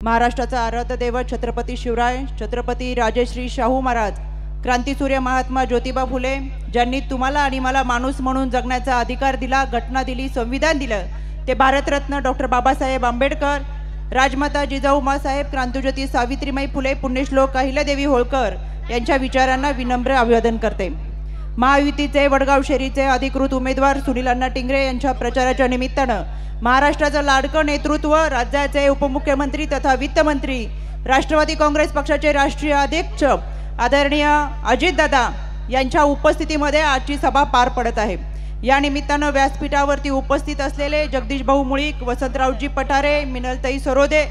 महाराष्ट्राचा आराध्य दैवत छत्रपती शिवराय, छत्रपती राजश्री शाहू महाराज, क्रांतीसूर्य महात्मा ज्योतिबा फुले, ज्यांनी तुम्हाला आणि मला माणूस म्हणून जगण्याचा अधिकार दिला, घटना दिली, संविधान दिलं, ते भारतरत्न डॉक्टर बाबासाहेब आंबेडकर, राजमाता जिजाऊ माँसाहेब, क्रांतिज्योती सावित्रीबाई फुले, पुण्यश्लोक अहिल्यादेवी होळकर यांच्या विचारांना विनम्र अभिवादन करते। महायुतीचे वडगाव शहरीचे अधिकृत उमेदवार सुनील अण्णा टिंगरे यांच्या प्रचाराच्या निमित्तानं महाराष्ट्राचं लाडकं नेतृत्व, राज्याचे उपमुख्यमंत्री तथा वित्तमंत्री, राष्ट्रवादी काँग्रेस पक्षाचे राष्ट्रीय अध्यक्ष आदरणीय अजितदादा यांच्या उपस्थितीमध्ये आजची सभा पार पडत आहे। या निमित्तानं व्यासपीठावरती उपस्थित असलेले जगदीश भाऊ मुळीक, वसंतरावजी पठारे, मिनलताई सरोदे,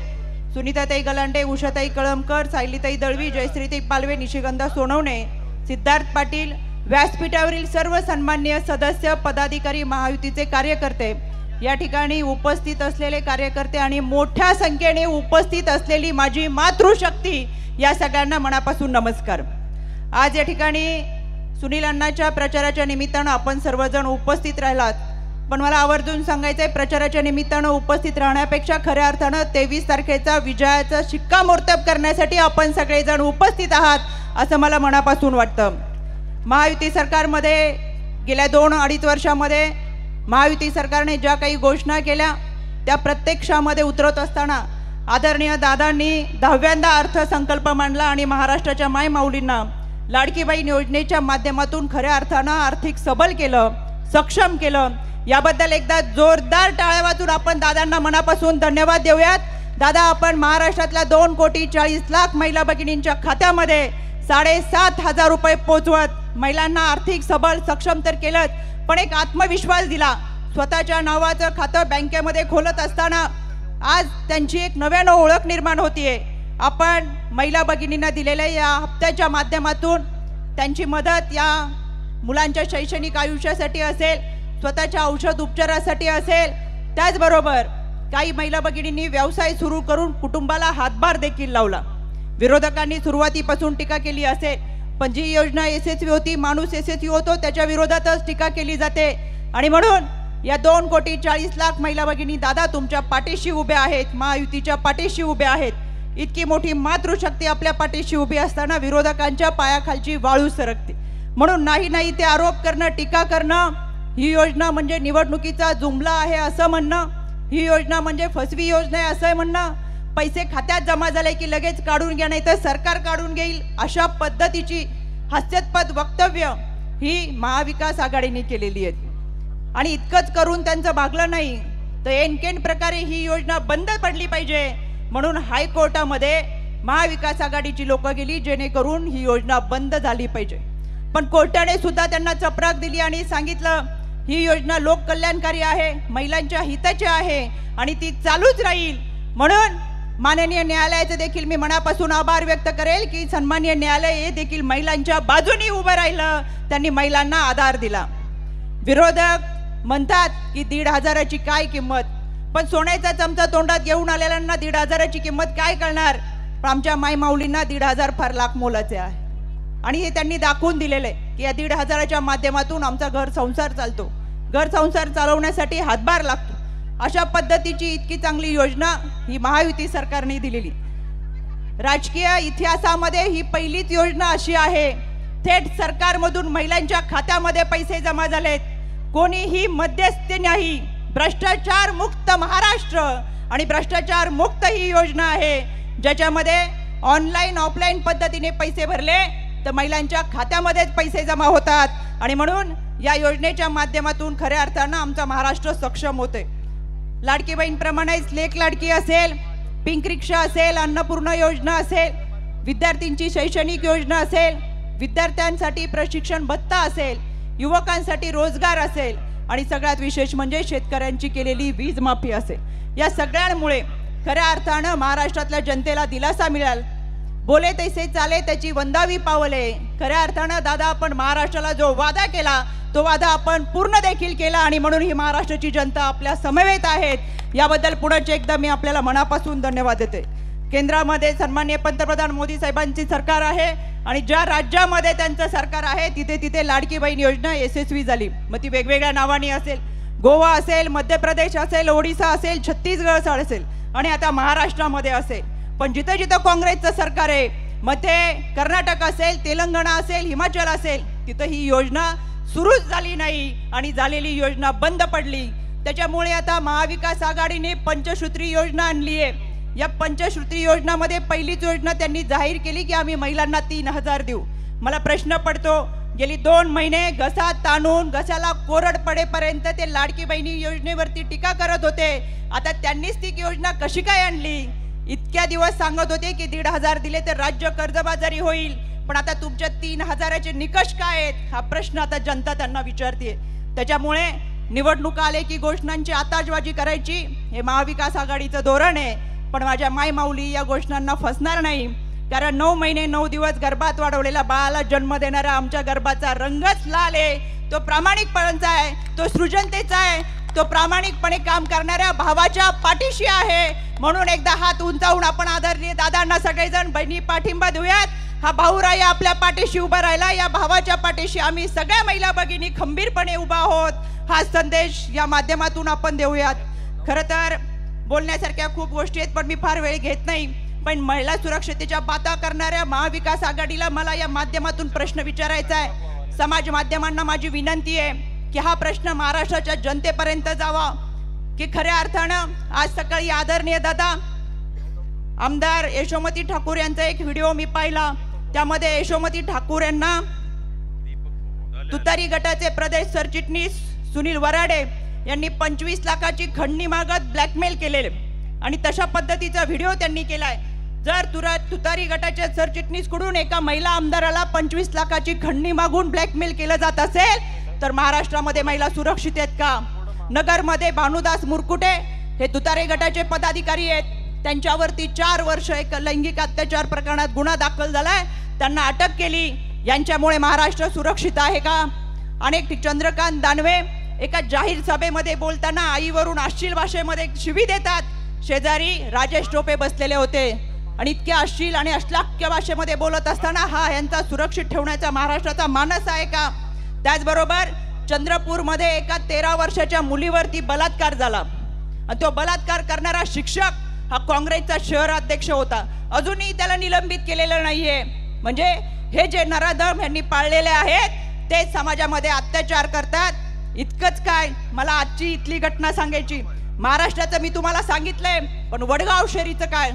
सुनीताताई गलांडे, उषाताई कळमकर, सायलीताई दळवी, जयश्रीताई पालवे, निशिगंधा सोनवणे, सिद्धार्थ पाटील, व्यासपीठावरील सर्व सन्माननीय सदस्य, पदाधिकारी, महायुतीचे कार्यकर्ते, या ठिकाणी उपस्थित असलेले कार्यकर्ते आणि मोठ्या संख्येने उपस्थित असलेली माझी मातृशक्ती, या सगळ्यांना मनापासून नमस्कार। आज या ठिकाणी सुनील अण्णांच्या प्रचाराच्या निमित्तानं आपण सर्वजण उपस्थित राहिलात, पण मला आवर्जून सांगायचं आहे, प्रचाराच्या निमित्तानं उपस्थित राहण्यापेक्षा खऱ्या अर्थानं 23 तारखेचा विजयाचा शिक्कामोर्तब करण्यासाठी आपण सगळेजण उपस्थित आहात असं मला मनापासून वाटतं। महायुती सरकारमध्ये गेल्या 2-2.5 वर्षामध्ये महायुती सरकारने ज्या काही घोषणा केल्या त्या प्रत्यक्षामध्ये उतरत असताना आदरणीय दादांनी 10व्यांदा अर्थसंकल्प मांडला आणि महाराष्ट्राच्या माय माऊलींना लाडकी बहीण योजनेच्या माध्यमातून खऱ्या अर्थानं आर्थिक सबल केलं, सक्षम केलं। याबद्दल एकदा जोरदार टाळ्या वाजवून आपण दादांना मनापासून धन्यवाद देऊयात। दादा, आपण महाराष्ट्रातल्या 2,40,00,000 महिला भगिनींच्या खात्यामध्ये 7,500 रुपये पोचवत महिलांना आर्थिक सबल सक्षम तर केलं, पण एक आत्मविश्वास दिला। स्वतःच्या नावाचं खातं बँकेमध्ये खोलत असताना आज त्यांची एक नव्यानं ओळख निर्माण होतीये। आपण महिला भगिनींना दिलेल्या या हप्त्याच्या माध्यमातून त्यांची मदत या मुलांच्या शैक्षणिक आयुष्यासाठी असेल, स्वतःच्या औषध उपचारासाठी असेल, त्याचबरोबर काही महिला भगिनींनी व्यवसाय सुरू करून कुटुंबाला हातभार देखील लावला। विरोधकांनी सुरुवातीपासून टीका केली असेल, पण जी योजना यशस्वी होती, माणूस यशस्वी होतो, त्याच्या विरोधातच टीका केली जाते। आणि म्हणून या 2,40,00,000 महिला भगिनी दादा तुमच्या पाठीशी उभ्या आहेत, महायुतीच्या पाठीशी उभ्या आहेत। इतकी मोठी मातृशक्ती आपल्या पाठीशी उभी असताना विरोधकांच्या पायाखालची वाळू सरकते। म्हणून नाही ते आरोप करणं, टीका करणं, ही योजना म्हणजे निवडणुकीचा जुमला आहे असं म्हणणं, ही योजना म्हणजे फसवी योजना आहे असं म्हणणं, पैसे खात्यात जमा झाले की लगेच काढून घ्या, नाही तर सरकार काढून घेईल, अशा पद्धतीची हास्यास्पद वक्तव्य ही महाविकास आघाडीने केलेली आहेत। आणि इतकंच करून त्यांचं भागलं नाही तर एनकेन प्रकारे ही योजना बंद पडली पाहिजे म्हणून हायकोर्टामध्ये महाविकास आघाडीची लोक गेली, जेणेकरून ही योजना बंद झाली पाहिजे। पण कोर्टाने सुद्धा त्यांना चपराक दिली आणि सांगितलं ही योजना लोककल्याणकारी आहे, महिलांच्या हिताची आहे आणि ती चालूच राहील। म्हणून माननीय न्यायालयाचे देखील मी मनापासून आभार व्यक्त करेल की सन्माननीय न्यायालय हे देखील महिलांच्या बाजूने उभं राहिलं, त्यांनी महिलांना आधार दिला। विरोधक म्हणतात की 1,500ची काय किंमत, पण सोन्याचा चमचा तोंडात घेऊन आलेल्यांना 1,500ची किंमत काय कळणार, पण आमच्या माय माऊलींना 1,500 फार लाख मोलाचे आहे। आणि हे त्यांनी दाखवून दिलेले की या 1,500च्या माध्यमातून आमचा घर संसार चालतो, घर संसार चालवण्यासाठी हातभार लागतो। अशा पद्धतीची इतकी चांगली योजना ही महायुती सरकारने दिलेली। राजकीय इतिहासामध्ये ही पहिलीच योजना अशी आहे, थेट सरकारमधून महिलांच्या खात्यामध्ये पैसे जमा झालेत, कोणीही मध्यस्थी नाही, भ्रष्टाचार मुक्त महाराष्ट्र आणि भ्रष्टाचार मुक्त ही योजना आहे, ज्याच्यामध्ये ऑनलाईन ऑफलाईन पद्धतीने पैसे भरले तर महिलांच्या खात्यामध्येच पैसे जमा होतात। आणि म्हणून या योजनेच्या माध्यमातून खऱ्या अर्थानं आमचा महाराष्ट्र सक्षम होते। लाडकी बहीणप्रमाणेच लेक लाडकी असेल, पिंक रिक्षा असेल, अन्नपूर्णा योजना असेल, विद्यार्थ्यांची शैक्षणिक योजना असेल, विद्यार्थ्यांसाठी प्रशिक्षण भत्ता असेल, युवकांसाठी रोजगार असेल आणि सगळ्यात विशेष म्हणजे शेतकऱ्यांची केलेली वीज माफी असेल, या सगळ्यांमुळे खऱ्या अर्थानं महाराष्ट्रातल्या जनतेला दिलासा मिळाला। बोले तैसे चाले त्याची वंदावी पावले। खऱ्या अर्थानं दादा आपण महाराष्ट्राला जो वादा केला तो वादा आपण पूर्ण देखील केला आणि म्हणून ही महाराष्ट्राची जनता आपल्या समवेत आहेत। याबद्दल पुढे एकदा मी आपल्याला मनापासून धन्यवाद देते। केंद्रामध्ये सन्माननीय पंतप्रधान मोदी साहेबांची सरकार आहे आणि ज्या राज्यामध्ये त्यांचं सरकार आहे तिथे तिथे लाडकी बहीण योजना यशस्वी झाली। मग ती वेगवेगळ्या नावाने असेल, गोवा असेल, मध्य प्रदेश असेल, ओडिशा असेल, छत्तीसगड असेल आणि आता महाराष्ट्रामध्ये असेल। पण जिथं जिथं काँग्रेसचं सरकार आहे, मग ते कर्नाटक असेल, तेलंगणा असेल, हिमाचल असेल, तिथं ही योजना सुरूच झाली नाही आणि झालेली योजना बंद पडली. त्याच्यामुळे आता महाविकास आघाडीने पंचसूत्री योजना आणली आहे. या पंचसूत्री योजनामध्ये पहिलीच योजना त्यांनी जाहीर केली की आम्ही महिलांना 3,000 देऊ. मला प्रश्न पडतो, गेली 2 महिने घसा ताणून घशाला कोरड पडेपर्यंत ते लाडकी बहिणी योजनेवरती टीका करत होते. आता त्यांनीच ती योजना कशी काय आणली? इतक्या दिवस सांगत होते की 1,500 दिले तर राज्य कर्जबाजारी होईल, पण आता तुमच्या 3,000चे निकष काय आहेत हा प्रश्न आता जनता त्यांना विचारते. त्याच्यामुळे निवडणुका आले की घोषणांची आताजबाजी करायची हे महाविकास आघाडीचं धोरण आहे. पण माझ्या माय माऊली या घोषणांना फसणार नाही, कारण 9 महिने 9 दिवस गर्भात वाढवलेल्या बाळाला जन्म देणारा आमच्या गर्भाचा रंगच लाल आहे. तो प्रामाणिकपणाचा आहे, तो सृजनतेचा आहे, तो प्रामाणिकपणे काम करणाऱ्या भावाच्या पाठीशी आहे. म्हणून एकदा हात उंचावून आपण आदरणीय दादांना सगळेजण बहिणी पाठिंबा देऊयात. हा भाऊराय आपल्या पाठीशी उभा राहिला, या भावाच्या पाठीशी आम्ही सगळ्या महिला भगिनी खंबीरपणे उभा आहोत. हा संदेश या माध्यमातून आपण देऊयात. खरं तर बोलण्यासारख्या खूप गोष्टी आहेत, पण मी फार वेळ घेत नाही. पण महिला सुरक्षतेच्या बाता करणाऱ्या महाविकास आघाडीला मला या माध्यमातून प्रश्न विचारायचा आहे. समाज माध्यमांना माझी विनंती आहे की हा प्रश्न महाराष्ट्राच्या जनतेपर्यंत जावा, की खऱ्या अर्थानं आज सकाळी आदरणीय दादा आमदार यशोमती ठाकूर यांचा एक व्हिडिओ मी पाहिला. त्यामध्ये यशोमती ठाकूर यांना तुतारी गटाचे प्रदेश सरचिटणीस सुनील वराडे यांनी 25 लाखाची खंडणी मागत ब्लॅकमेल केलेले आणि तशा पद्धतीचा व्हिडिओ त्यांनी केलाय. जर तुतारी गटाच्या सरचिटणीस कडून एका महिला आमदाराला 25 लाखाची खंडणी मागून ब्लॅकमेल केलं जात असेल तर महाराष्ट्रामध्ये महिला सुरक्षित आहेत का? नगरमध्ये भानुदास मुरकुटे हे तुतारे गटाचे पदाधिकारी आहेत. त्यांच्यावरती 4 वर्ष एक लैंगिक अत्याचार प्रकरणात गुन्हा दाखल झालाय, त्यांना अटक केली. यांच्यामुळे महाराष्ट्र सुरक्षित आहे का? अनेक चंद्रकांत दानवे एका जाहीर सभेमध्ये बोलताना आईवरून अश्लील भाषेमध्ये शिवी देतात. शेजारी राजेश टोपे बसलेले होते आणि इतक्या अश्लील आणि अश्लाघ्य भाषेमध्ये बोलत असताना हा यांचा सुरक्षित ठेवण्याचा महाराष्ट्राचा मानस आहे का? त्याचबरोबर चंद्रपूरमध्ये एका 13 वर्षाच्या मुलीवरती बलात्कार झाला आणि तो बलात्कार करणारा शिक्षक हा काँग्रेसचा शहर अध्यक्ष होता. अजूनही त्याला निलंबित केलेलं नाहीये. म्हणजे हे जे नराधम यांनी पाळलेले आहेत ते समाजामध्ये अत्याचार करतात. इतकंच काय, मला आजची इथली घटना सांगायची. महाराष्ट्राचं मी तुम्हाला सांगितलंय, पण वडगाव शेरीचं काय?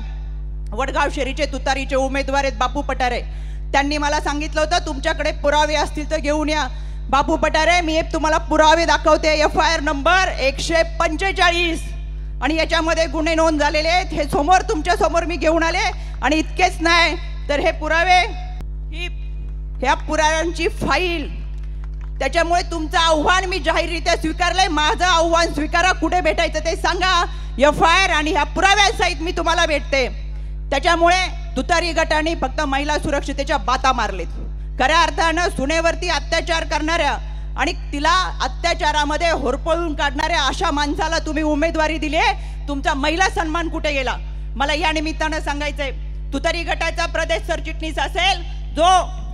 वडगाव शेरीचे तुतारीचे उमेदवार आहेत बापू पठारे. त्यांनी मला सांगितलं होतं तुमच्याकडे पुरावे असतील तर घेऊन या. बापू पठारे, मी तुम्हाला पुरावे दाखवते. FIR नंबर 145 आणि याच्यामध्ये गुन्हे नोंद झालेले आहेत. हे समोर तुमच्या समोर मी घेऊन आले. आणि इतकेच नाही तर हे पुरावे, ह्या पुराव्यांची फाईल. त्याच्यामुळे तुमचं आव्हान मी जाहीररित्या स्वीकारलंय. माझं आव्हान स्वीकारा. कुठे भेटायचं ते सांगा. FIR आणि ह्या पुराव्यांसहित मी तुम्हाला भेटते. त्याच्यामुळे तुतारी गटाने फक्त महिला सुरक्षतेच्या बाता मारलेत. खऱ्या अर्थानं सुनेवरती अत्याचार करणाऱ्या आणि तिला अत्याचारामध्ये होरपळून काढणाऱ्या अशा माणसाला तुम्ही उमेदवारी दिली. तुमचा महिला सन्मान कुठे गेला? मला या निमित्तानं सांगायचंय. तुतारी गटाचा प्रदेश सरचिटणीस असेल जो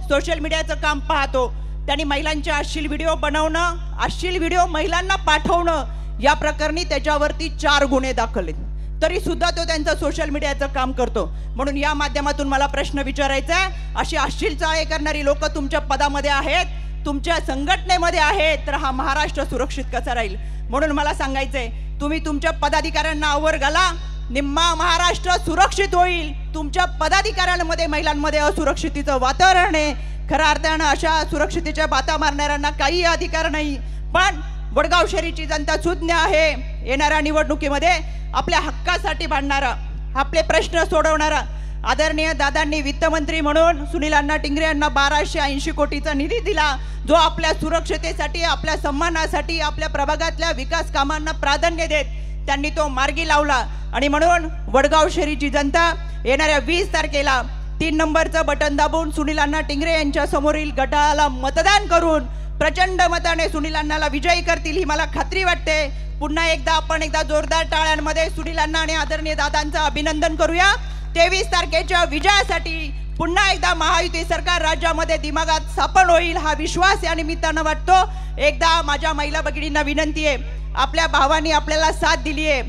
सोशल मीडियाचं काम पाहतो, त्यांनी महिलांचे अश्लील व्हिडिओ बनवणं, अश्लील व्हिडिओ महिलांना पाठवणं या प्रकरणी त्याच्यावरती 4 गुन्हे दाखल आहेत. तरी सुद्धा तो त्यांचं सोशल मीडियाचं काम करतो. म्हणून या माध्यमातून मला प्रश्न विचारायचा आहे, अशी अश्लील चाळे करणारी लोक तुमच्या पदामध्ये आहेत, तुमच्या संघटनेमध्ये आहेत, तर हा महाराष्ट्र सुरक्षित कसा राहील? म्हणून मला सांगायचंय, तुम्ही तुमच्या पदाधिकाऱ्यांना आवर घाला, निम्मा महाराष्ट्र सुरक्षित होईल. तुमच्या पदाधिकाऱ्यांमध्ये महिलांमध्ये असुरक्षितेचं वातावरण आहे. खऱ्या अर्थानं अशा सुरक्षितेच्या बाता मारणाऱ्यांना काही अधिकार नाही. पण वडगाव शहरीची जनता सुज्ञ आहे. येणाऱ्या निवडणुकीमध्ये आपल्या हक्कासाठी भांडणारा, आपले प्रश्न सोडवणारा आदरणीय दादांनी वित्तमंत्री म्हणून सुनील अण्णा टिंगरे यांना 1280 कोटीचा निधी दिला, जो आपल्या सुरक्षतेसाठी, आपल्या सन्मानासाठी, आपल्या प्रभागातल्या विकास कामांना प्राधान्य देत त्यांनी तो मार्गी लावला. आणि म्हणून वडगाव शहरीची जनता येणाऱ्या 20 तारखेला 3 नंबरचं बटन दाबून सुनील अण्णा टिंगरे यांच्या समोरील गटाला मतदान करून प्रचंड मताने सुनील अण्णाला विजयी करतील ही मला खात्री वाटते. पुन्हा एकदा आपण जोरदार टाळ्यांमध्ये सुनील अण्णा आणि आदरणीय दादांचं अभिनंदन करूया. 23 तारखेच्या विजयासाठी पुन्हा एकदा महायुती सरकार राज्यामध्ये दिमागात स्थापन होईल हा विश्वास या निमित्तानं वाटतो. एकदा माझ्या महिला भगिनींना विनंती आहे, आपल्या भावांनी आपल्याला साथ दिली आहे.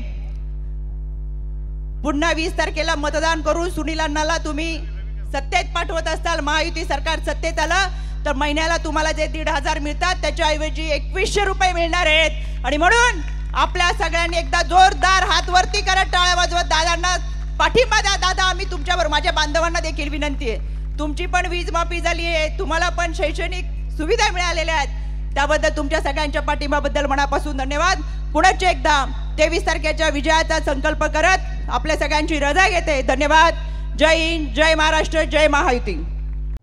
पुन्हा 20 तारखेला मतदान करून सुनील अण्णाला तुम्ही सत्तेत पाठवत असताल, महायुती सरकार सत्तेत आलं तर महिन्याला तुम्हाला जे 1,500 मिळतात त्याच्याऐवजी 2100 रुपये मिळणार आहेत. आणि म्हणून आपल्या सगळ्यांनी एकदा जोरदार हात वरती करत टाळ्या वाजवत दादांना पाठिंबा द्या. दादा, आम्ही तुमच्याबरोबर, माझ्या बांधवांना देखील विनंती आहे, तुमची पण वीज माफी झाली आहे, तुम्हाला पण शैक्षणिक सुविधा मिळालेल्या आहेत, त्याबद्दल तुमच्या सगळ्यांच्या पाठिंबाबद्दल मनापासून धन्यवाद. पुनश्च एकदा 23 तारखेच्या विजयाचा संकल्प करत आपल्या सगळ्यांची रजा घेते. धन्यवाद. जय हिंद, जय महाराष्ट्र, जय महायुती.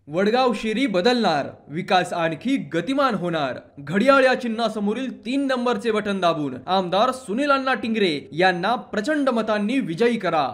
वडगाव शेरी बदलणार, विकास आणखी गतिमान होणार. घड्याळ या चिन्हासमोरील 3 नंबरचे बटन दाबून आमदार सुनील अण्णा टिंगरे यांना प्रचंड मतांनी विजयी करा.